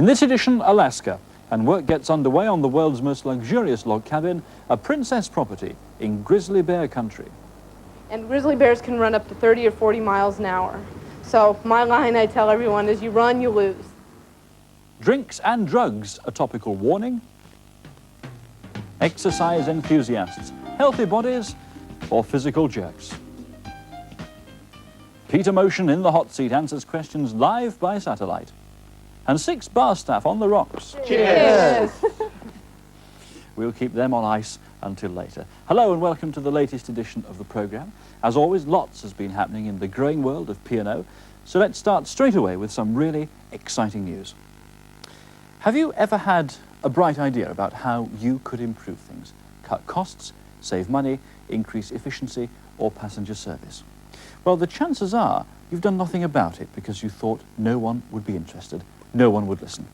In this edition, Alaska, and work gets underway on the world's most luxurious log cabin, a princess property in grizzly bear country. And grizzly bears can run up to 30 or 40 miles an hour. So my line I tell everyone is, you run, you lose. Drinks and drugs, a topical warning. Exercise enthusiasts, healthy bodies, or physical jerks. Peter Motion in the hot seat answers questions live by satellite. And 6 bar staff on the rocks. Cheers! We'll keep them on ice until later. Hello and welcome to the latest edition of the programme. As always, lots has been happening in the growing world of P&O, so let's start straight away with some really exciting news. Have you ever had a bright idea about how you could improve things? Cut costs, save money, increase efficiency, or passenger service? Well, the chances are you've done nothing about it because you thought no one would be interested, no one would listen.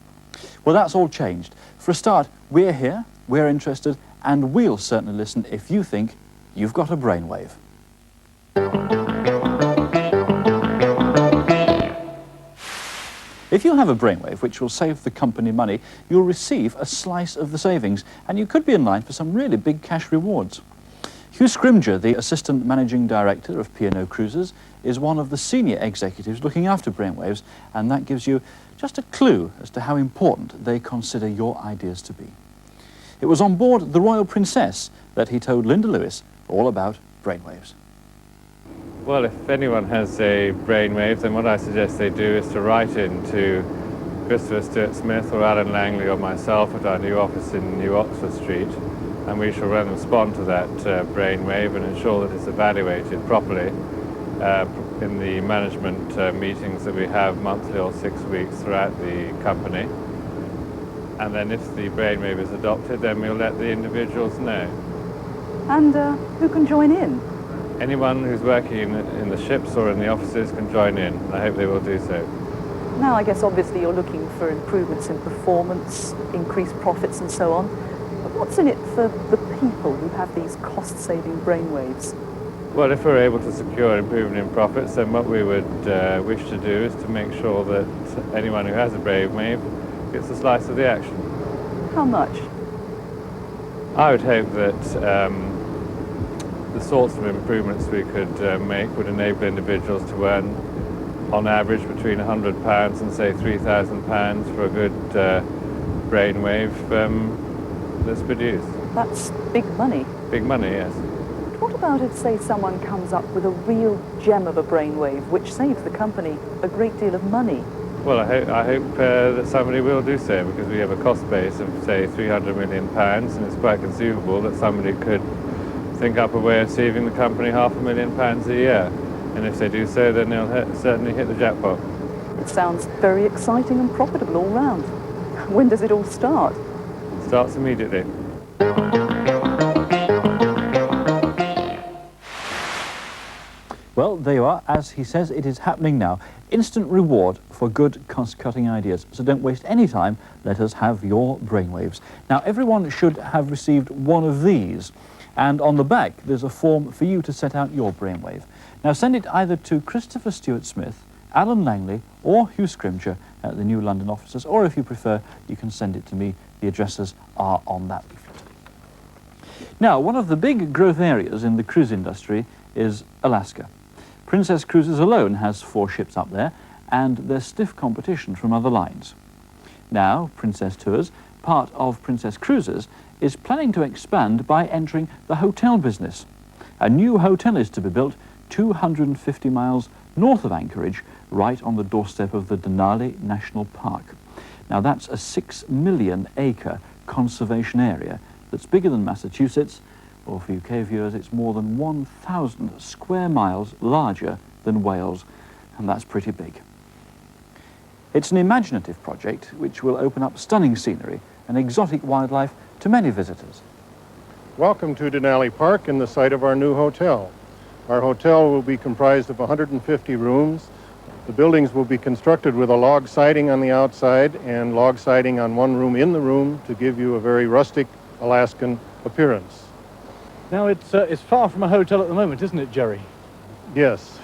Well, that's all changed. For a start, we're here, we're interested, and we'll certainly listen if you think you've got a brainwave. If you have a brainwave which will save the company money, you'll receive a slice of the savings, and you could be in line for some really big cash rewards. Hugh Scrimger, the Assistant Managing Director of P&O Cruises, is one of the senior executives looking after brainwaves, and that gives you just a clue as to how important they consider your ideas to be. It was on board the Royal Princess that he told Linda Lewis all about brainwaves. Well, if anyone has a brainwave, then what I suggest they do is to write in to Christopher Stewart Smith or Alan Langley or myself at our new office in New Oxford Street, and we shall then respond to that brainwave and ensure that it's evaluated properly in the management meetings that we have monthly or 6 weeks throughout the company. And then if the brainwave is adopted, then we'll let the individuals know. And who can join in? Anyone who's working in the ships or in the offices can join in. I hope they will do so. Now, I guess obviously you're looking for improvements in performance, increased profits and so on. But what's in it for the people who have these cost-saving brainwaves? Well, if we're able to secure improvement in profits, then what we would wish to do is to make sure that anyone who has a brainwave gets a slice of the action. How much? I would hope that the sorts of improvements we could make would enable individuals to earn, on average, between £100 and, say, £3,000 for a good brainwave that's produced. That's big money. Big money, yes. But what about if, say, someone comes up with a real gem of a brainwave which saves the company a great deal of money? Well, I hope that somebody will do so, because we have a cost base of, say, £300 million, and it's quite conceivable that somebody could think up a way of saving the company £500,000 a year. And if they do so, then they'll certainly hit the jackpot. It sounds very exciting and profitable all round. When does it all start? It starts immediately. Well, there you are. As he says, it is happening now. Instant reward for good cost-cutting ideas. So don't waste any time. Let us have your brainwaves. Now, everyone should have received one of these. And on the back, there's a form for you to set out your brainwave. Now, send it either to Christopher Stewart Smith, Alan Langley, or Hugh Scrimger at the new London offices, or if you prefer, you can send it to me. The addresses are on that leaflet. Now, one of the big growth areas in the cruise industry is Alaska. Princess Cruises alone has 4 ships up there, and there's stiff competition from other lines. Now, Princess Tours, part of Princess Cruises, is planning to expand by entering the hotel business. A new hotel is to be built 250 miles north of Anchorage, right on the doorstep of the Denali National Park. Now, that's a 6 million acre conservation area that's bigger than Massachusetts, or for UK viewers, it's more than 1,000 square miles larger than Wales, and that's pretty big. It's an imaginative project which will open up stunning scenery and exotic wildlife to many visitors. Welcome to Denali Park and the site of our new hotel. Our hotel will be comprised of 150 rooms. The buildings will be constructed with a log siding on the outside and log siding on one room in the room to give you a very rustic Alaskan appearance. Now, it's far from a hotel at the moment, isn't it, Jerry? Yes.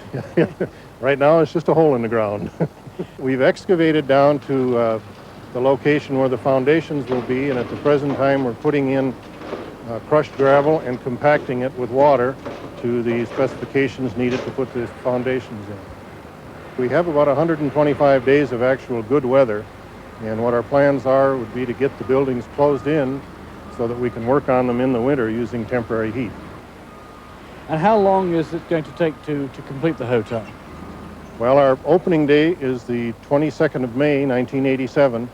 Right now, it's just a hole in the ground. We've excavated down to the location where the foundations will be, and at the present time we're putting in crushed gravel and compacting it with water to the specifications needed to put the foundations in. We have about 125 days of actual good weather, and what our plans are would be to get the buildings closed in so that we can work on them in the winter using temporary heat. And how long is it going to take to complete the hotel? Well, our opening day is the 22nd of May, 1987,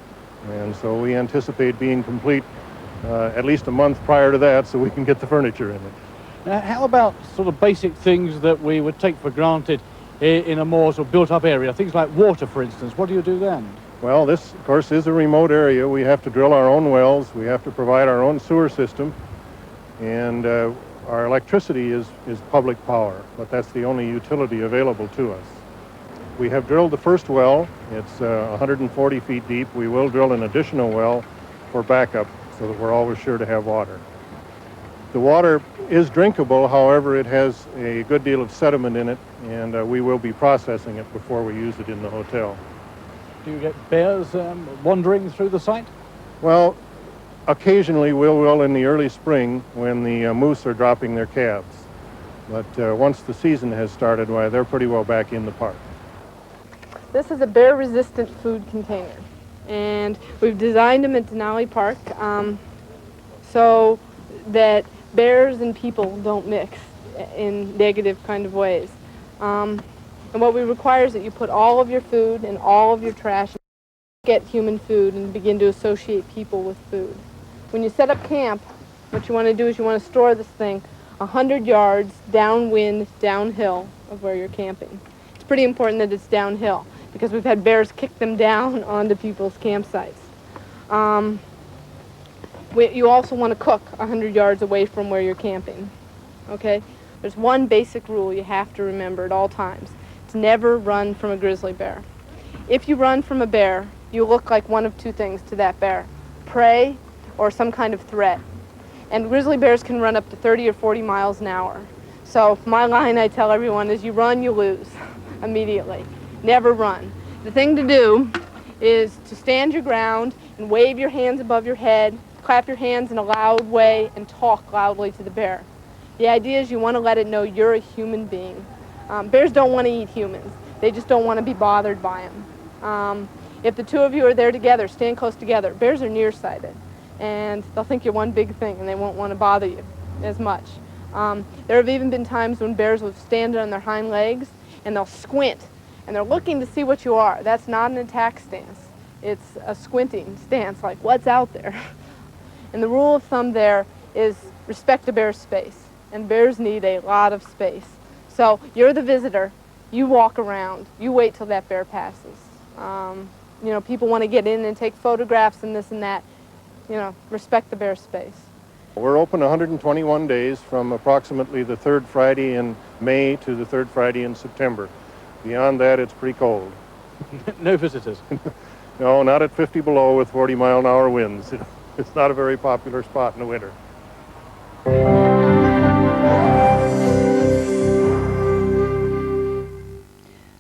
and so we anticipate being complete at least a month prior to that so we can get the furniture in it. Now, how about sort of basic things that we would take for granted in a more sort of built-up area? Things like water, for instance. What do you do then? Well, this, of course, is a remote area. We have to drill our own wells. We have to provide our own sewer system. And our electricity is public power, but that's the only utility available to us. We have drilled the first well. It's 140 feet deep. We will drill an additional well for backup so that we're always sure to have water. The water is drinkable, however, it has a good deal of sediment in it, and we will be processing it before we use it in the hotel. Do you get bears wandering through the site? Well, occasionally we will in the early spring when the moose are dropping their calves. But once the season has started, why, they're pretty well back in the park. This is a bear-resistant food container, and we've designed them at Denali Park so that bears and people don't mix in negative kind of ways. And what we require is that you put all of your food and all of your trash, get human food, and begin to associate people with food. When you set up camp, what you want to do is you want to store this thing 100 yards downwind, downhill of where you're camping. It's pretty important that it's downhill because we've had bears kick them down onto people's campsites. You also want to cook 100 yards away from where you're camping, okay? There's one basic rule you have to remember at all times. It's never run from a grizzly bear. If you run from a bear, you look like one of two things to that bear: prey or some kind of threat. And grizzly bears can run up to 30 or 40 miles an hour. So my line I tell everyone is you run, you lose immediately. Never run. The thing to do is to stand your ground and wave your hands above your head, clap your hands in a loud way, and talk loudly to the bear. The idea is you want to let it know you're a human being. Bears don't want to eat humans. They just don't want to be bothered by them. If the two of you are there together, stand close together. Bears are nearsighted, and they'll think you're one big thing, and they won't want to bother you as much. There have even been times when bears will stand on their hind legs, and they'll squint, and they're looking to see what you are. That's not an attack stance. It's a squinting stance, like what's out there. And the rule of thumb there is respect the bear's space. And bears need a lot of space. So you're the visitor. You walk around. You wait till that bear passes. You know, people want to get in and take photographs and this and that. You know, respect the bear's space. We're open 121 days from approximately the third Friday in May to the third Friday in September. Beyond that, it's pretty cold. No visitors? No, not at 50 below with 40-mile-an-hour winds. It's not a very popular spot in the winter.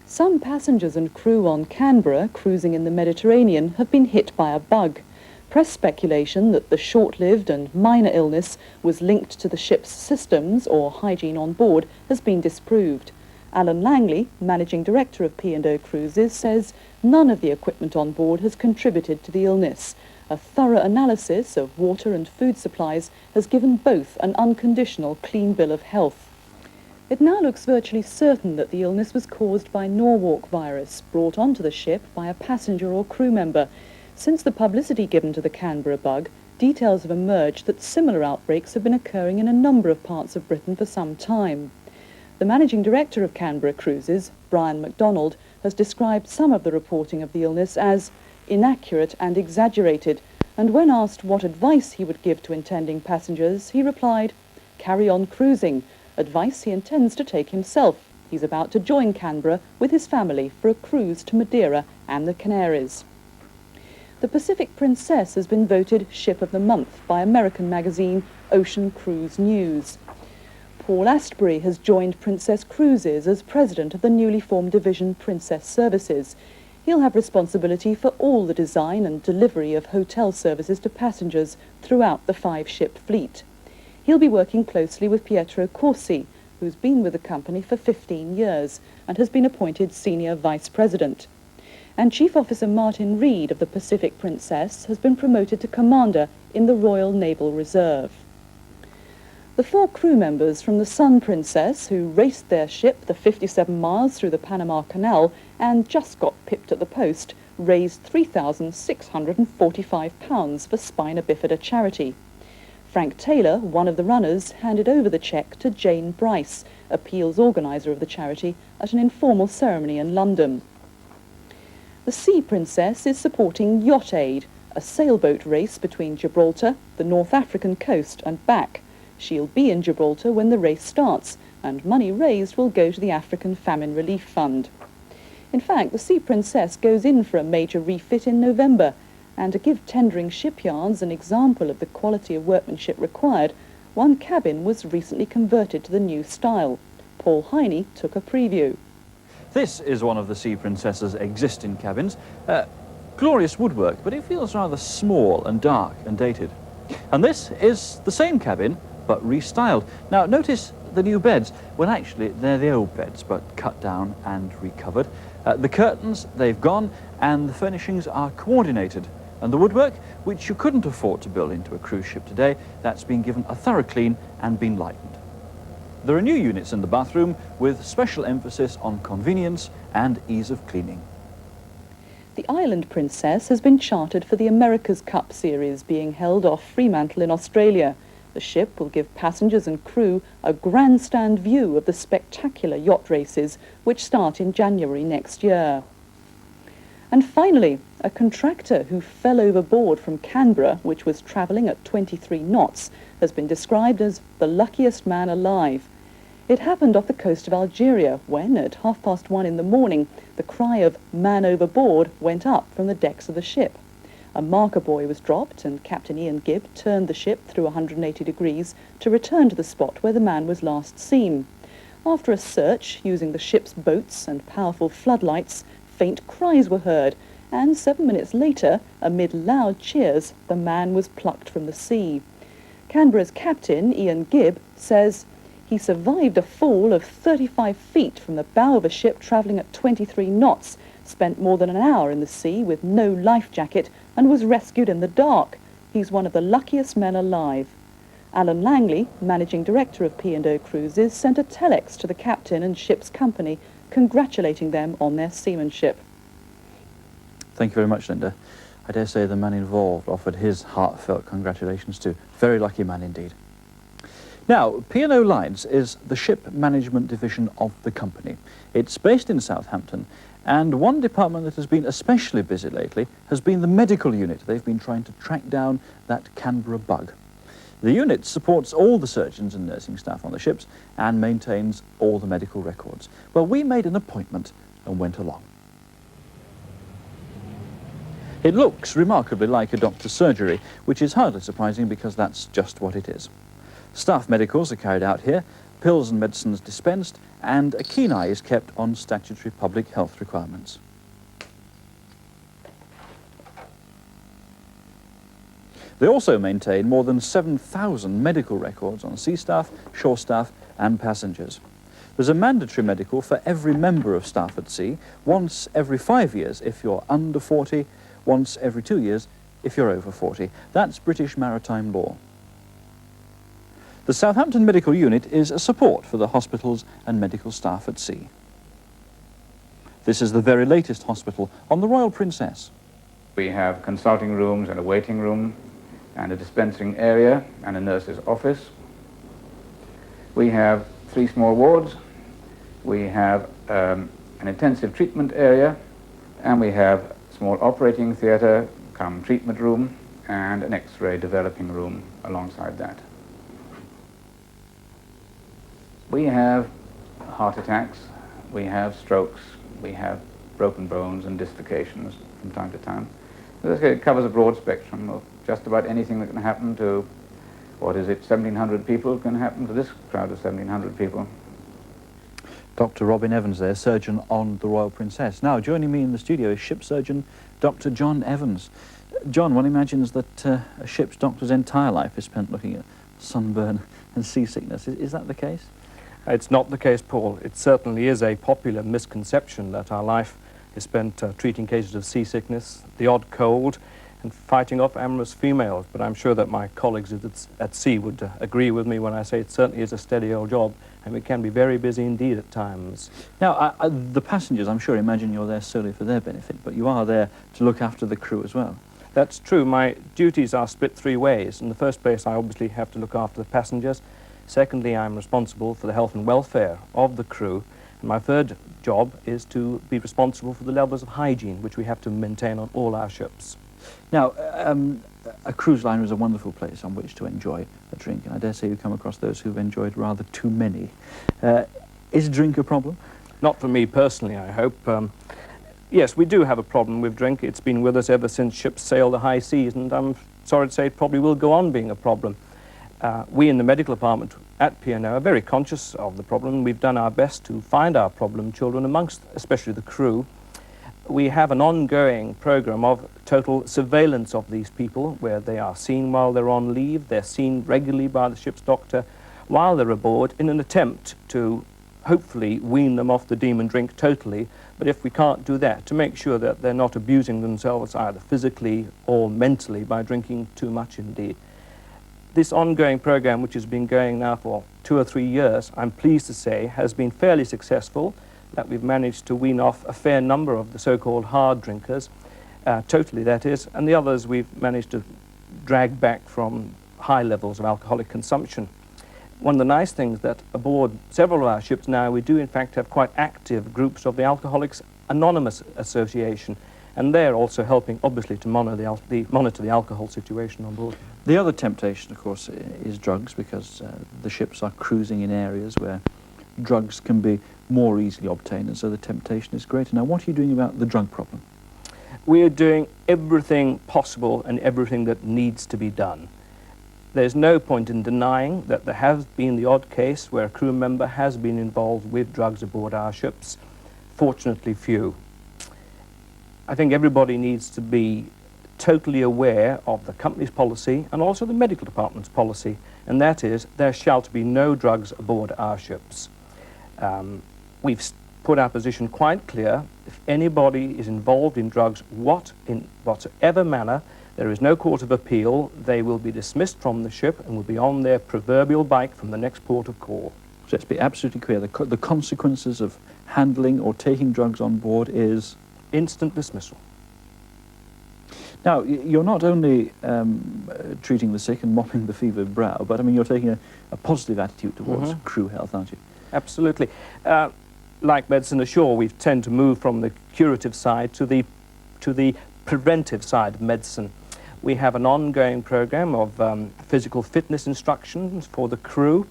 Some passengers and crew on Canberra, cruising in the Mediterranean, have been hit by a bug. Press speculation that the short-lived and minor illness was linked to the ship's systems or hygiene on board has been disproved. Alan Langley, managing director of P&O Cruises, says none of the equipment on board has contributed to the illness. A thorough analysis of water and food supplies has given both an unconditional clean bill of health. It now looks virtually certain that the illness was caused by Norwalk virus, brought onto the ship by a passenger or crew member. Since the publicity given to the Canberra bug, details have emerged that similar outbreaks have been occurring in a number of parts of Britain for some time. The managing director of Canberra Cruises, Brian MacDonald, has described some of the reporting of the illness as inaccurate and exaggerated, and when asked what advice he would give to intending passengers, he replied, "Carry on cruising," advice he intends to take himself. He's about to join Canberra with his family for a cruise to Madeira and the Canaries. The Pacific Princess has been voted Ship of the Month by American magazine Ocean Cruise News. Paul Astbury has joined Princess Cruises as president of the newly formed division Princess Services. He'll have responsibility for all the design and delivery of hotel services to passengers throughout the 5-ship fleet. He'll be working closely with Pietro Corsi, who's been with the company for 15 years and has been appointed Senior Vice President. And Chief Officer Martin Reed of the Pacific Princess has been promoted to Commander in the Royal Naval Reserve. The 4 crew members from the Sun Princess, who raced their ship the 57 miles through the Panama Canal and just got pipped at the post, raised £3,645 for Spina Bifida charity. Frank Taylor, one of the runners, handed over the cheque to Jane Bryce, appeals organiser of the charity, at an informal ceremony in London. The Sea Princess is supporting Yacht Aid, a sailboat race between Gibraltar, the North African coast and back. She'll be in Gibraltar when the race starts, and money raised will go to the African Famine Relief Fund. In fact, the Sea Princess goes in for a major refit in November, and to give tendering shipyards an example of the quality of workmanship required, one cabin was recently converted to the new style. Paul Heine took a preview. This is one of the Sea Princess's existing cabins. Glorious woodwork, but it feels rather small and dark and dated. And this is the same cabin, but restyled. Now, notice the new beds. Well, actually, they're the old beds, but cut down and recovered. The curtains, they've gone, and the furnishings are coordinated. And the woodwork, which you couldn't afford to build into a cruise ship today, that's been given a thorough clean and been lightened. There are new units in the bathroom with special emphasis on convenience and ease of cleaning. The Island Princess has been chartered for the America's Cup series being held off Fremantle in Australia. The ship will give passengers and crew a grandstand view of the spectacular yacht races, which start in January next year. And finally, a contractor who fell overboard from Canberra, which was travelling at 23 knots, has been described as the luckiest man alive. It happened off the coast of Algeria when, at 1:30 in the morning, the cry of "man overboard" went up from the decks of the ship. A marker buoy was dropped and Captain Ian Gibb turned the ship through 180 degrees to return to the spot where the man was last seen. After a search using the ship's boats and powerful floodlights, faint cries were heard, and 7 minutes later, amid loud cheers, the man was plucked from the sea. Canberra's captain, Ian Gibb, says he survived a fall of 35 feet from the bow of a ship travelling at 23 knots, spent more than an hour in the sea with no life jacket, and was rescued in the dark. He's one of the luckiest men alive. Alan Langley, managing director of P&O Cruises, sent a telex to the captain and ship's company, congratulating them on their seamanship. Thank you very much, Linda. I dare say the man involved offered his heartfelt congratulations too. Very lucky man indeed. Now, P&O Lines is the ship management division of the company. It's based in Southampton, and one department that has been especially busy lately has been the medical unit. They've been trying to track down that Canberra bug. The unit supports all the surgeons and nursing staff on the ships and maintains all the medical records. Well, we made an appointment and went along. It looks remarkably like a doctor's surgery, which is hardly surprising because that's just what it is. Staff medicals are carried out here, pills and medicines dispensed, and a keen eye is kept on statutory public health requirements. They also maintain more than 7,000 medical records on sea staff, shore staff and passengers. There's a mandatory medical for every member of staff at sea, once every 5 years if you're under 40, once every 2 years if you're over 40. That's British maritime law. The Southampton Medical Unit is a support for the hospitals and medical staff at sea. This is the very latest hospital on the Royal Princess. We have consulting rooms and a waiting room and a dispensing area and a nurse's office. We have 3 small wards. We have an intensive treatment area, and we have a small operating theatre, cum treatment room, and an X-ray developing room alongside that. We have heart attacks, we have strokes, we have broken bones and dislocations from time to time. It covers a broad spectrum of just about anything that can happen to, 1,700 people can happen to this crowd of 1,700 people. Dr. Robin Evans there, surgeon on the Royal Princess. Now, joining me in the studio is ship surgeon Dr. John Evans. John, one imagines that a ship's doctor's entire life is spent looking at sunburn and seasickness. Is that the case? It's not the case, Paul. It certainly is a popular misconception that our life is spent treating cases of seasickness, the odd cold, and fighting off amorous females. But I'm sure that my colleagues at sea would agree with me when I say it certainly is a steady old job, and we can be very busy indeed at times. Now, the passengers, I'm sure, imagine you're there solely for their benefit, but you are there to look after the crew as well. That's true. My duties are split three ways. In the first place, I obviously have to look after the passengers. Secondly, I'm responsible for the health and welfare of the crew. And my third job is to be responsible for the levels of hygiene, which we have to maintain on all our ships. Now, a cruise liner is a wonderful place on which to enjoy a drink, and I dare say you come across those who've enjoyed rather too many. Is drink a problem? Not for me personally, I hope. Yes, we do have a problem with drink. It's been with us ever since ships sail the high seas, and I'm sorry to say it probably will go on being a problem. We in the medical department at P&O are very conscious of the problem. We've done our best to find our problem children amongst especially the crew. We have an ongoing program of total surveillance of these people, where they are seen while they're on leave. They're seen regularly by the ship's doctor while they're aboard in an attempt to hopefully wean them off the demon drink totally. But if we can't do that, to make sure that they're not abusing themselves either physically or mentally by drinking too much indeed. This ongoing program, which has been going now for 2 or 3 years, I'm pleased to say has been fairly successful, that we've managed to wean off a fair number of the so-called hard drinkers, totally that is, and the others we've managed to drag back from high levels of alcoholic consumption. One of the nice things that aboard several of our ships now, we do in fact have quite active groups of the Alcoholics Anonymous Association, and they're also helping obviously to monitor the alcohol situation on board. The other temptation, of course, is drugs, because the ships are cruising in areas where drugs can be more easily obtained, and so the temptation is greater. Now, what are you doing about the drug problem? We are doing everything possible and everything that needs to be done. There's no point in denying that there has been the odd case where a crew member has been involved with drugs aboard our ships. Fortunately few. I think everybody needs to be totally aware of the company's policy and also the medical department's policy, and that is there shall be no drugs aboard our ships. We've put our position quite clear. If anybody is involved in drugs in whatever manner, there is no court of appeal. They will be dismissed from the ship and will be on their proverbial bike from the next port of call. So let's be absolutely clear, the consequences of handling or taking drugs on board is instant dismissal. Now, you're not only treating the sick and mopping the fevered brow, but I mean, you're taking a positive attitude towards crew health, aren't you? Absolutely. Like medicine ashore, we tend to move from the curative side to the preventive side of medicine. We have an ongoing program of physical fitness instructions for the crew.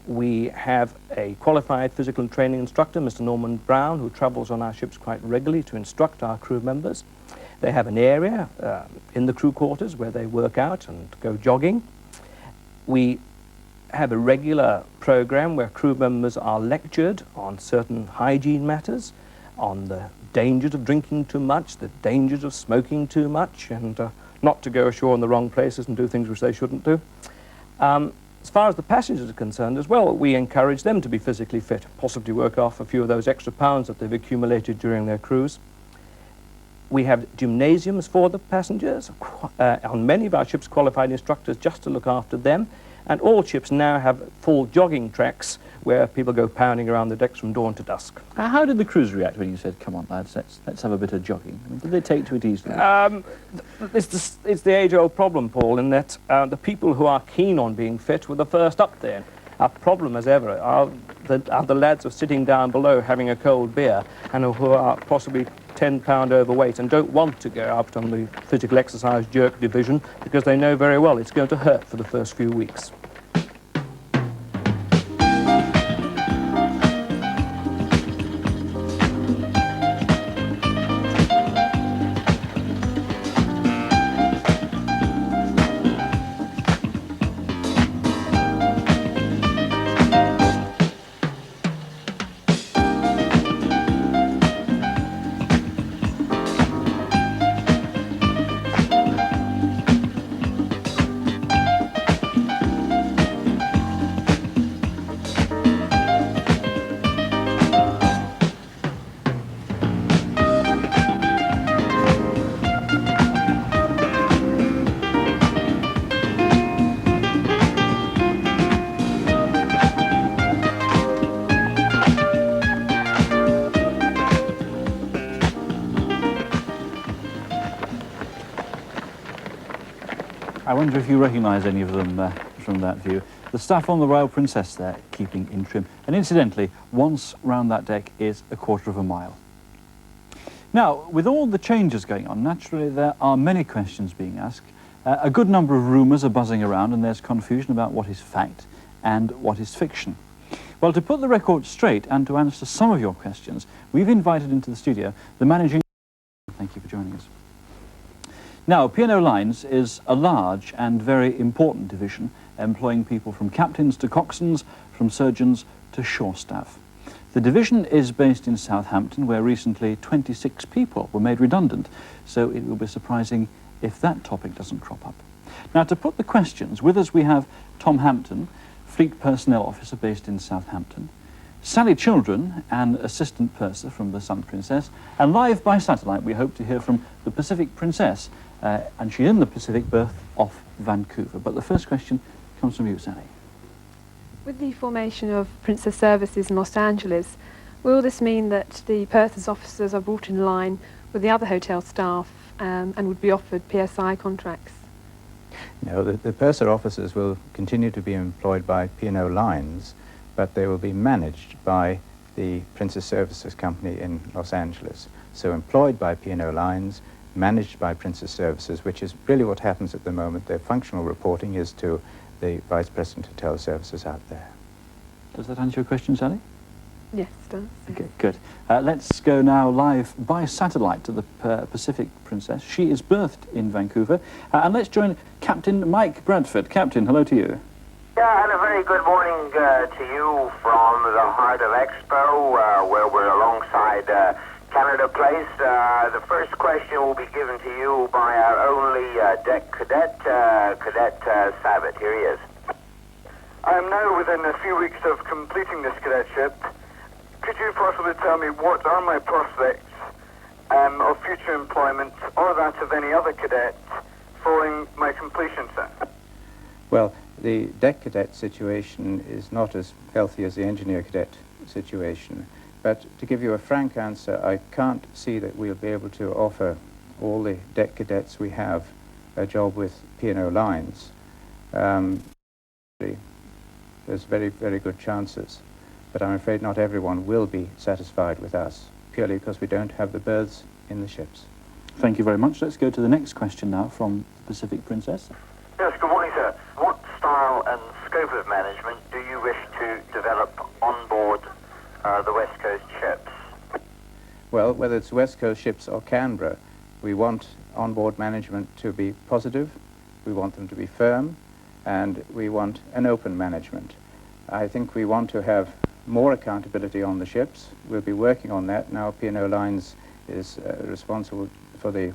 We have a qualified physical and training instructor, Mr. Norman Brown, who travels on our ships quite regularly to instruct our crew members. They have an area in the crew quarters where they work out and go jogging. We have a regular program where crew members are lectured on certain hygiene matters, on the dangers of drinking too much, the dangers of smoking too much, and not to go ashore in the wrong places and do things which they shouldn't do. As far as the passengers are concerned as well, we encourage them to be physically fit, possibly work off a few of those extra pounds that they've accumulated during their cruise. We have gymnasiums for the passengers, on many of our ships qualified instructors just to look after them, and all ships now have full jogging tracks where people go pounding around the decks from dawn to dusk. How did the crews react when you said, come on lads, let's have a bit of jogging? I mean, did they take to it easily? It's the age-old problem, Paul, in that the people who are keen on being fit were the first up there. Our problem, as ever, are the lads who are sitting down below having a cold beer and who are possibly 10-pound overweight and don't want to go up on the physical exercise jerk division because they know very well it's going to hurt for the first few weeks. I wonder if you recognise any of them from that view. The staff on the Royal Princess there, keeping in trim. And incidentally, once round that deck is a quarter of a mile. Now, with all the changes going on, naturally there are many questions being asked. A good number of rumours are buzzing around, and there's confusion about what is fact and what is fiction. Well, to put the record straight and to answer some of your questions, we've invited into the studio the managing... Thank you for joining us. Now, P&O Lines is a large and very important division, employing people from captains to coxswains, from surgeons to shore staff. The division is based in Southampton, where recently 26 people were made redundant, so it will be surprising if that topic doesn't crop up. Now, to put the questions, with us we have Tom Hampton, Fleet Personnel Officer based in Southampton, Sally Children, an Assistant Purser from the Sun Princess, and live by satellite we hope to hear from the Pacific Princess, and she's in the Pacific berth off Vancouver. But the first question comes from you, Sally. With the formation of Princess Services in Los Angeles, will this mean that the purser's officers are brought in line with the other hotel staff and would be offered PSI contracts? No, the purser officers will continue to be employed by P&O Lines, but they will be managed by the Princess Services Company in Los Angeles. So employed by P&O Lines, managed by Princess Services, which is really what happens at the moment. Their functional reporting is to the Vice President Hotel Services out there. Does that answer your question, Sally? Yes, it does. Okay, good. Let's go now live by satellite to the Pacific Princess. She is berthed in Vancouver. And let's join Captain Mike Bradford. Captain, hello to you. Yeah, and a very good morning to you from the heart of Expo, where we're alongside Canada Place. The first question will be given to you by our only deck cadet, Cadet Sabat. Here he is. I am now within a few weeks of completing this cadetship. Could you possibly tell me what are my prospects of future employment or that of any other cadet following my completion, sir? Well, the deck cadet situation is not as healthy as the engineer cadet situation. But to give you a frank answer, I can't see that we'll be able to offer all the deck cadets we have a job with P&O Lines. There's very, very good chances. But I'm afraid not everyone will be satisfied with us, purely because we don't have the berths in the ships. Thank you very much. Let's go to the next question now from the Pacific Princess. Yes, good morning, sir. What style and scope of management do you wish to develop on board the West Coast ships? Well, whether it's West Coast ships or Canberra, we want onboard management to be positive, we want them to be firm, and we want an open management. I think we want to have more accountability on the ships. We'll be working on that. Now P&O Lines is responsible for the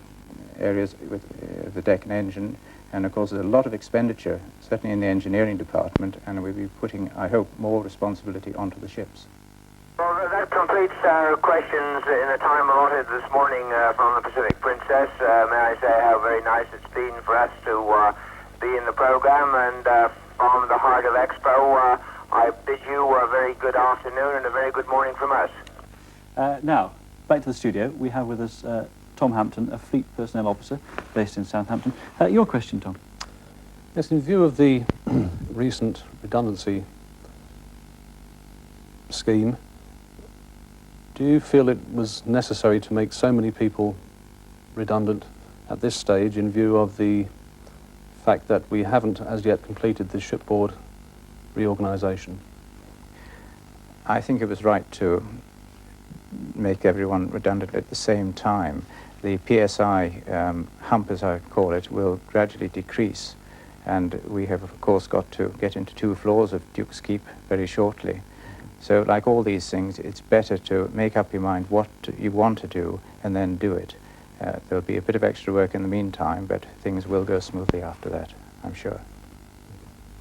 areas with the deck and engine, and of course there's a lot of expenditure, certainly in the engineering department, and we'll be putting, I hope, more responsibility onto the ships. Well, that completes our questions in the time allotted this morning from the Pacific Princess. May I say how very nice it's been for us to be in the program, and from the heart of Expo, I bid you a very good afternoon and a very good morning from us. Now, back to the studio. We have with us Tom Hampton, a Fleet Personnel Officer based in Southampton. Your question, Tom. Yes, in view of the recent redundancy scheme, do you feel it was necessary to make so many people redundant at this stage in view of the fact that we haven't as yet completed the shipboard reorganisation? I think it was right to make everyone redundant at the same time. The PSI hump, as I call it, will gradually decrease, and we have, of course, got to get into 2 floors of Duke's Keep very shortly. So, like all these things, it's better to make up your mind what you want to do and then do it. There'll be a bit of extra work in the meantime, but things will go smoothly after that, I'm sure.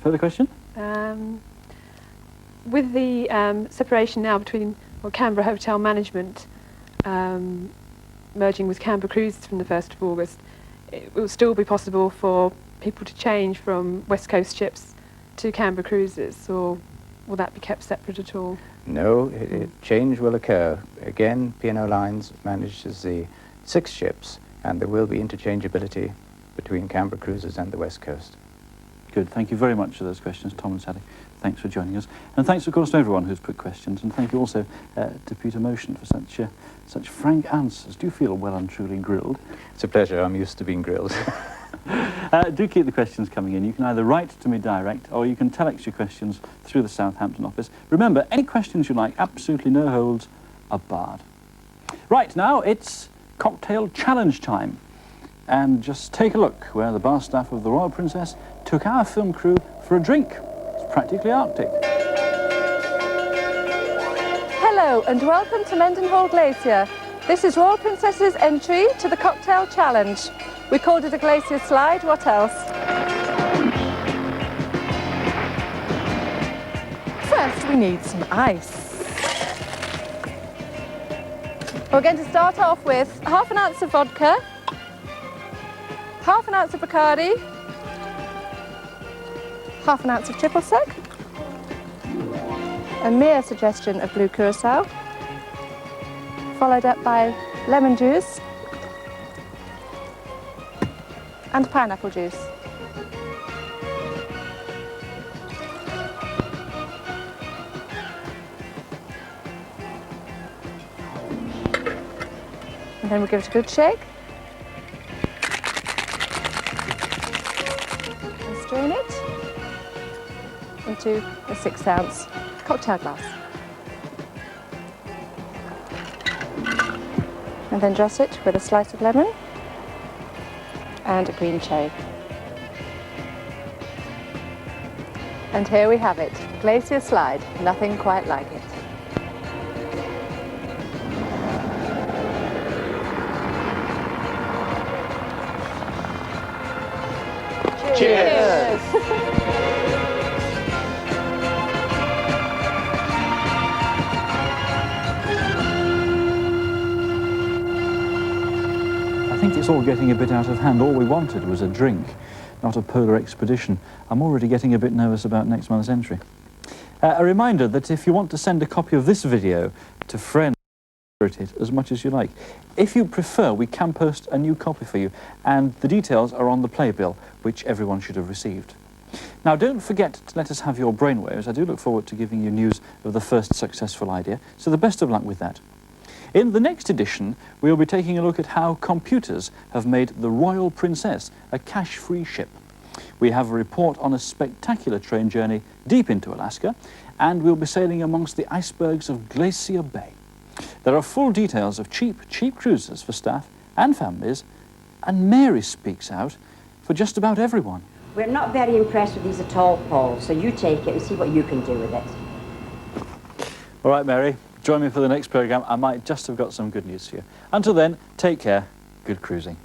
Further question? With the separation now between Canberra Hotel Management merging with Canberra Cruises from the 1st of August, it will still be possible for people to change from West Coast ships to Canberra Cruises, or will that be kept separate at all? No, change will occur. Again, P&O Lines manages the 6 ships, and there will be interchangeability between Canberra cruises and the West Coast. Good. Thank you very much for those questions, Tom and Sally. Thanks for joining us. And thanks, of course, to everyone who's put questions. And thank you also to Peter Motion for such frank answers. Do you feel well and truly grilled? It's a pleasure. I'm used to being grilled. Do keep the questions coming in. You can either write to me direct or you can telex your questions through the Southampton office. Remember, any questions you like, absolutely no holds are barred. Right, now it's cocktail challenge time. And just take a look where the bar staff of the Royal Princess took our film crew for a drink. It's practically Arctic. Hello and welcome to Mendenhall Glacier. This is Royal Princess's entry to the cocktail challenge. We called it a glacier slide, what else? First we need some ice. We're going to start off with half an ounce of vodka, half an ounce of Bacardi, half an ounce of triple sec, a mere suggestion of blue curacao, followed up by lemon juice and pineapple juice. And then we'll give it a good shake. And strain it into a 6-ounce cocktail glass. And then dress it with a slice of lemon and a green cherry. And here we have it, Glacier Slide, nothing quite like it. Cheers! I think it's all getting a bit out of hand. All we wanted was a drink, not a polar expedition. I'm already getting a bit nervous about next month's entry. A reminder that if you want to send a copy of this video to friends, it as much as you like. If you prefer, we can post a new copy for you, and the details are on the playbill, which everyone should have received. Now, don't forget to let us have your brainwaves. I do look forward to giving you news of the first successful idea, so the best of luck with that. In the next edition, we'll be taking a look at how computers have made the Royal Princess a cash-free ship. We have a report on a spectacular train journey deep into Alaska, and we'll be sailing amongst the icebergs of Glacier Bay. There are full details of cheap cruises for staff and families, and Mary speaks out for just about everyone. We're not very impressed with these at all, Paul, so you take it and see what you can do with it. All right, Mary, join me for the next programme. I might just have got some good news for you. Until then, take care, good cruising.